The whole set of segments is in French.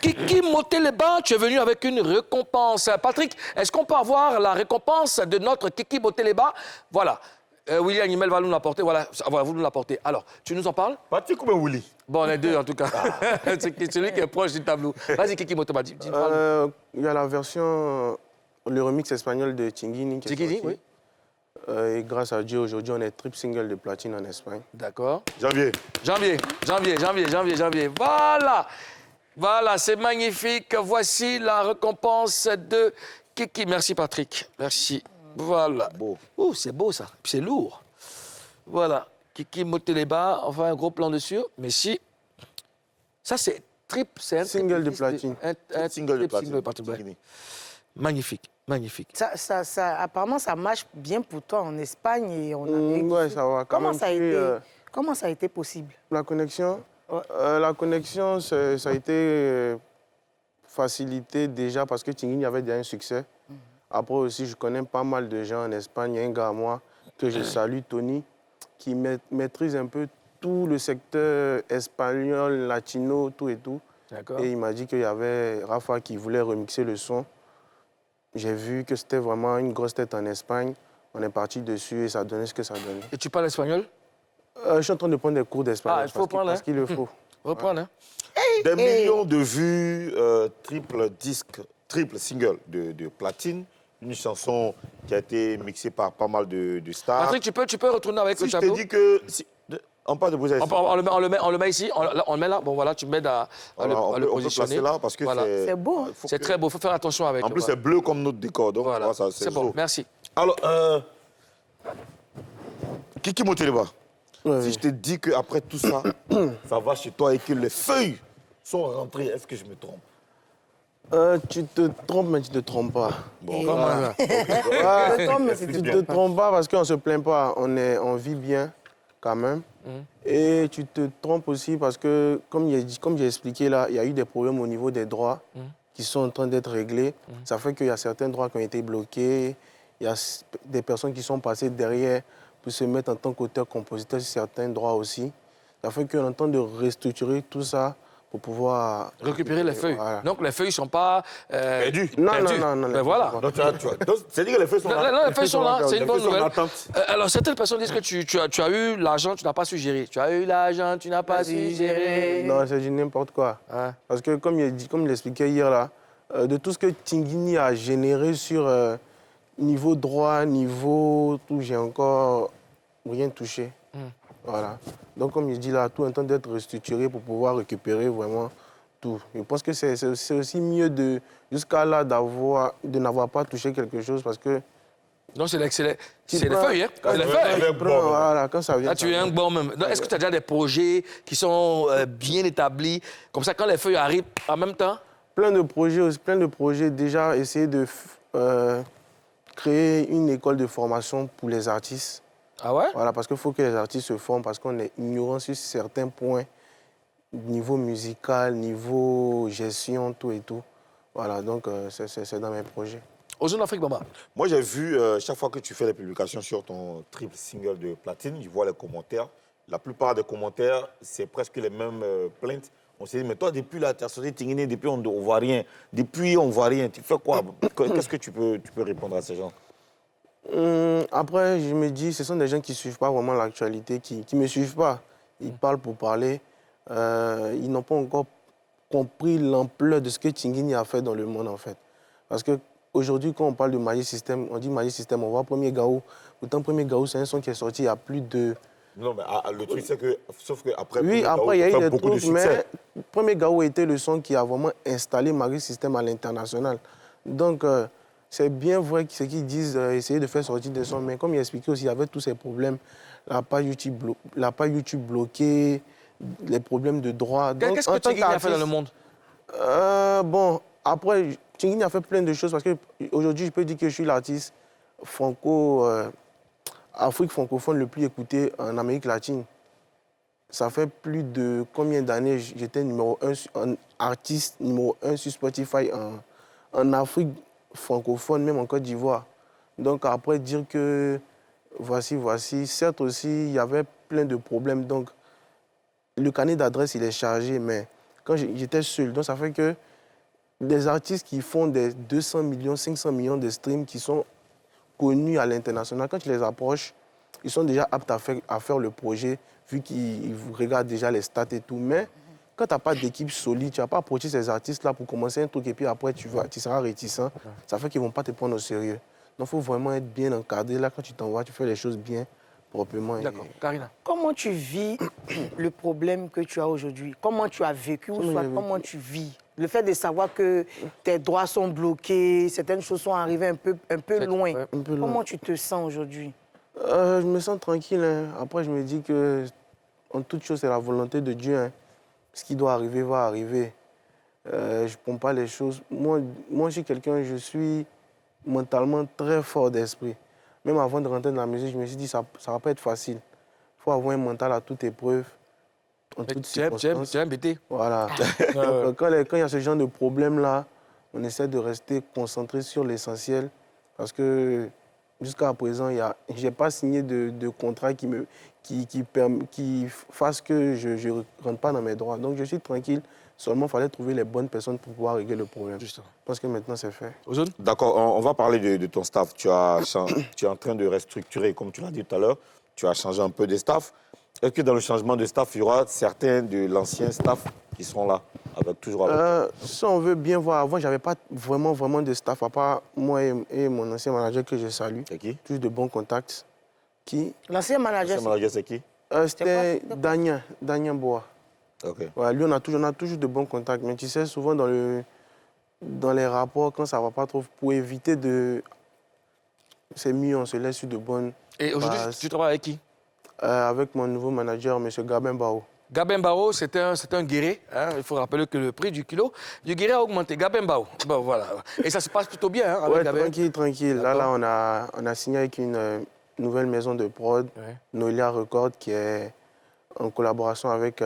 Kiki Moteleba, tu es venu avec une récompense. Patrick, est-ce qu'on peut avoir la récompense de notre Kiki Moteleba? Voilà. William Nimel va nous l'apporter. Voilà, vous nous l'apportez. Alors, tu nous en parles? Patrick ou bien Willy? Bon, les deux, en tout cas. C'est celui qui est proche du tableau. Vas-y, Kiki Moteleba, dis-nous. Il y a la version, le remix espagnol de Tinguini qui est sorti. Oui. Et grâce à Dieu, aujourd'hui, on est triple single de platine en Espagne. D'accord. Janvier. Voilà, c'est magnifique. Voici la récompense de Kiki. Merci, Patrick. Merci. Voilà. Beau. Oh, c'est beau, ça. Puis c'est lourd. Voilà. Kiki Moteleba, enfin, un gros plan dessus. Mais si... Ça, c'est un Single de platine. Un Single de triple platine. ouais. Magnifique. Apparemment, ça marche bien pour toi en Espagne et en Amérique. Ouais, ça va. Comment ça a été possible? La connexion, ça a été facilité déjà parce que Tinguini avait déjà un succès. Après aussi, je connais pas mal de gens en Espagne. Il y a un gars à moi que je salue, Tony, qui maîtrise un peu tout le secteur espagnol, latino, tout et tout. Et il m'a dit qu'il y avait Rafa qui voulait remixer le son. J'ai vu que c'était vraiment une grosse tête en Espagne. On est parti dessus et ça donnait ce que ça donnait. Et tu parles espagnol? Je suis en train de prendre des cours d'espagnol. Il faut prendre, parce qu'il le faut. Reprendre, hein? Des millions de vues, triple single de platine. Une chanson qui a été mixée par pas mal de stars. Patrick, tu peux retourner avec le tableau? Je t'ai dit que... on parle de poser on le met ici, on le met là. Bon, voilà, tu m'aides à le positionner. On peut placer là parce que c'est beau. C'est très beau, il faut faire attention avec. En plus, c'est bleu comme notre décor. Donc, voilà. C'est bon, merci. Alors, Kiki Moteleba, si je te dis qu'après tout ça, ça va chez toi et que les feuilles sont rentrées, est-ce que je me trompe? Tu te trompes, mais tu ne te trompes pas. Bon, Comment ça? Tu ne te trompes pas parce qu'on ne se plaint pas. On vit bien, quand même. Et tu te trompes aussi parce que, comme j'ai expliqué là, il y a eu des problèmes au niveau des droits qui sont en train d'être réglés. Ça fait qu'il y a certains droits qui ont été bloqués. Il y a des personnes qui sont passées derrière pour se mettre en tant qu'auteur-compositeur sur certains droits aussi. Ça fait qu'on est en train de restructurer tout ça pour pouvoir... Récupérer les feuilles. Voilà. Donc, les feuilles ne sont pas... perdues. Non. Ben voilà. Donc, c'est-à-dire que les feuilles sont là. Non, les feuilles sont là, c'est une bonne nouvelle. Alors, certaines personnes disent que tu as eu l'argent, tu n'as pas su gérer. Tu as eu l'argent, tu n'as pas su gérer. Non, c'est du n'importe quoi. Hein? Parce que, comme je l'expliquais hier, là, de tout ce que Tinguini a généré sur niveau droit, niveau tout, j'ai encore rien touché. Voilà. Donc, comme je dis là, tout est en train d'être restructuré pour pouvoir récupérer vraiment tout. Je pense que c'est aussi mieux jusqu'à là, de n'avoir pas touché quelque chose parce que... Non, c'est les feuilles, hein? C'est les feuilles. Voilà, quand ça vient... Là, tu es un bon même. Est-ce que tu as déjà des projets qui sont bien établis? Comme ça, quand les feuilles arrivent en même temps? Plein de projets. Déjà, essayer de créer une école de formation pour les artistes. Ah ouais? Voilà, parce qu'il faut que les artistes se forment, parce qu'on est ignorant sur certains points, niveau musical, niveau gestion, tout et tout. Voilà, donc c'est dans mes projets. Aux Jeunes d'Afrique, Bamba. Moi, j'ai vu, chaque fois que tu fais des publications sur ton triple single de platine, je vois les commentaires. La plupart des commentaires, c'est presque les mêmes plaintes. On s'est dit, mais toi, depuis là, tu as sorti Tinguini, depuis on ne voit rien. Depuis, on ne voit rien. Tu fais quoi? Qu'est-ce que tu peux répondre à ces gens? Après, je me dis, ce sont des gens qui ne suivent pas vraiment l'actualité, qui ne me suivent pas. Ils parlent pour parler. Ils n'ont pas encore compris l'ampleur de ce que Tinguini a fait dans le monde, en fait. Parce qu'aujourd'hui, quand on parle de Magic System, on dit Magic System, on voit Premier Gaou. Pourtant, Premier Gaou, c'est un son qui est sorti il y a plus de... Non, mais le truc, c'est que... Sauf qu'après... Oui, après, il y a eu des trucs, mais Premier Gaou était le son qui a vraiment installé Magic System à l'international. Donc... c'est bien vrai ce qu'ils disent, essayer de faire sortir des sons, mais comme il expliquait aussi, il y avait tous ces problèmes, la page YouTube bloquée, les problèmes de droit. Qu'est-ce que Tinguini a fait dans le monde? Bon, après, Tinguini a fait plein de choses, parce qu'aujourd'hui, je peux dire que je suis l'artiste Afrique francophone le plus écouté en Amérique latine. Ça fait plus de combien d'années j'étais artiste numéro 1 sur Spotify en Afrique francophone, même en Côte d'Ivoire. Donc après, dire que voici, certes aussi, il y avait plein de problèmes. Donc le carnet d'adresse, il est chargé, mais quand j'étais seul. Donc, ça fait que des artistes qui font des 200 millions, 500 millions de streams, qui sont connus à l'international, quand tu les approches, ils sont déjà aptes à faire le projet, vu qu'ils regardent déjà les stats et tout. Mais quand tu n'as pas d'équipe solide, tu ne vas pas approcher ces artistes-là pour commencer un truc et puis après, tu seras réticent. Ça fait qu'ils ne vont pas te prendre au sérieux. Donc, il faut vraiment être bien encadré. Là, quand tu t'envoies, tu fais les choses bien, proprement. D'accord. Karina. Comment tu vis le problème que tu as aujourd'hui? Comment tu as vécu ou soit comment tu vis? Le fait de savoir que tes droits sont bloqués, certaines choses sont arrivées un peu loin. Comment tu te sens aujourd'hui? Je me sens tranquille. Hein. Après, je me dis que en toute chose, c'est la volonté de Dieu. Hein. Ce qui doit arriver va arriver. Je ne prends pas les choses. Moi, je suis quelqu'un, je suis mentalement très fort d'esprit. Même avant de rentrer dans la musique, je me suis dit ça ne va pas être facile. Il faut avoir un mental à toute épreuve. En toutes circonstances. Tu es embêté. Voilà. Donc, quand il y a ce genre de problème-là, on essaie de rester concentré sur l'essentiel. Parce que jusqu'à présent, je n'ai pas signé de contrat qui fasse que je ne rentre pas dans mes droits. Donc je suis tranquille. Seulement, il fallait trouver les bonnes personnes pour pouvoir régler le problème. Justement. Je pense que maintenant, c'est fait. D'accord, on va parler de ton staff. Tu es en train de restructurer, comme tu l'as dit tout à l'heure. Tu as changé un peu de staff. Est-ce que dans le changement de staff, il y aura certains de l'ancien staff qui seront là, toujours avec Si on veut bien voir, avant, je n'avais pas vraiment de staff, à part moi et mon ancien manager que je salue. C'est qui? Toujours de bons contacts. Qui? L'ancien manager, c'est qui? C'était Daniel Bois. Okay. Ouais, lui, on a toujours de bons contacts. Mais tu sais, souvent dans les rapports, quand ça ne va pas trop, pour éviter de... C'est mieux, on se laisse sur de bonnes... Et aujourd'hui, tu travailles avec qui? Avec mon nouveau manager, M. Gabin Bao. Gabin Bao, c'est un guéret. Hein. Il faut rappeler que le prix du kilo du guéret a augmenté. Gabin Bao. Bon, voilà. Et ça se passe plutôt bien hein, avec Gabin. Tranquille. Là, on a signé avec une nouvelle maison de prod, Noelia Record, qui est en collaboration avec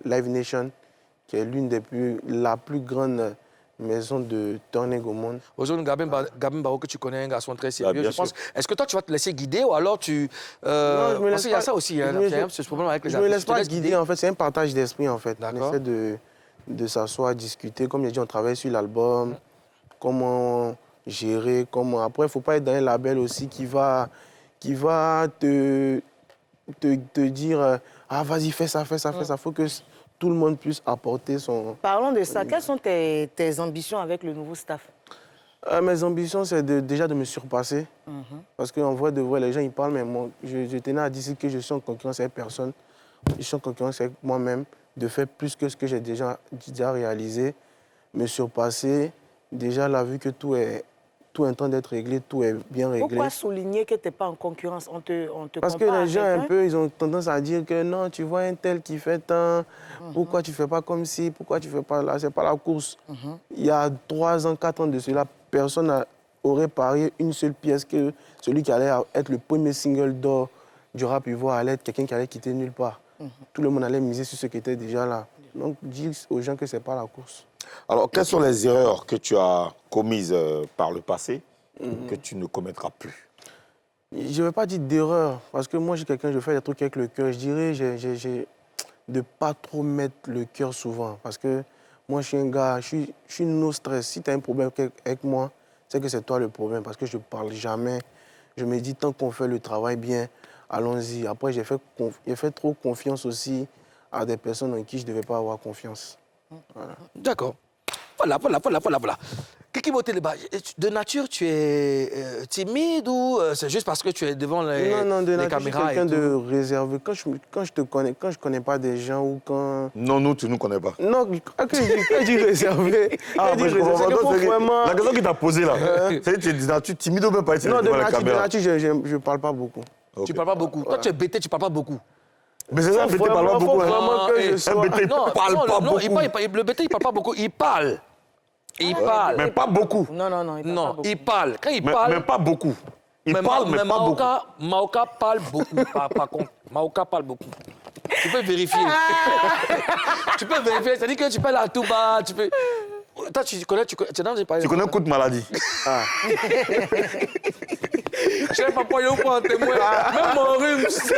Live Nation, qui est la plus grande maison de turning au monde. Aujourd'hui, Gabin Bao, que tu connais, un garçon très sérieux, je pense. Est-ce que toi, tu vas te laisser guider ou alors tu... Non, je me laisse parce qu'il y a ça aussi, hein, ce problème avec les artistes. Je ne me laisse pas guider, en fait. C'est un partage d'esprit, en fait. D'accord. On essaie de s'asseoir, discuter. Comme j'ai dit, on travaille sur l'album, comment gérer, comment... Après, il ne faut pas être dans un label aussi qui va te dire « Ah, vas-y, fais ça, fais ça, fais ça ». Il faut que tout le monde puisse apporter son... Parlons de ça. Quelles sont tes ambitions avec le nouveau staff? Mes ambitions, c'est déjà de me surpasser. Parce qu'en vrai, les gens, ils parlent, mais moi, je tenais à dire que je suis en concurrence avec personne. Je suis en concurrence avec moi-même, de faire plus que ce que j'ai déjà réalisé. Me surpasser, déjà, là, vu que tout est en train d'être réglé, tout est bien réglé. Pourquoi souligner que tu n'es pas en concurrence? On te Parce que les gens, un peu, ils ont tendance à dire que non, tu vois un tel qui fait tant, pourquoi tu ne fais pas comme ci, pourquoi tu ne fais pas là, c'est pas la course. Il y a 3 ans, 4 ans de cela, personne n'aurait parié une seule pièce que celui qui allait être le premier single d'or du rap ivoire allait être quelqu'un qui allait quitter nulle part. Tout le monde allait miser sur ce qui était déjà là. Donc, dis aux gens que ce n'est pas la course. Alors, quelles sont les erreurs que tu as commises par le passé que tu ne commettras plus? Je ne vais pas dire d'erreur, parce que moi, je suis quelqu'un, je fais des trucs avec le cœur. Je dirais de ne pas trop mettre le cœur souvent, parce que moi, je suis un gars, je suis no stress. Si tu as un problème avec moi, c'est que c'est toi le problème, parce que je ne parle jamais. Je me dis, tant qu'on fait le travail bien, allons-y. Après, j'ai fait trop confiance aussi à des personnes en qui je ne devais pas avoir confiance. Voilà. D'accord. Voilà. Kiki Moteleba, de nature, tu es timide ou c'est juste parce que tu es devant les caméras? Non, de nature, je suis quelqu'un de réservé. Quand je te connais, quand je ne connais pas des gens ou quand... Non, nous, tu ne nous connais pas. Non, quand je dis réservé, la question qui t'a posée là, c'est de nature timide ou même pas devant les caméras? De nature, je ne parle pas beaucoup. Okay. Tu ne parles pas beaucoup. Toi, tu es bêté, tu ne parles pas beaucoup. Mais c'est ça, le BT parle pas beaucoup. Le BT, il parle pas beaucoup. Il parle. Il parle. Mais pas beaucoup. Non, il parle. Quand il parle... Mais pas beaucoup. Il parle, mais pas beaucoup. Maoka parle beaucoup, par contre. Maoka parle beaucoup. Tu peux vérifier. Tu peux vérifier. C'est-à-dire que tu peux aller à tout bas, tu peux... Toi, tu connais coup de maladie. Je sais pas pourquoi il y a un témoin. Même mon rhume, c'est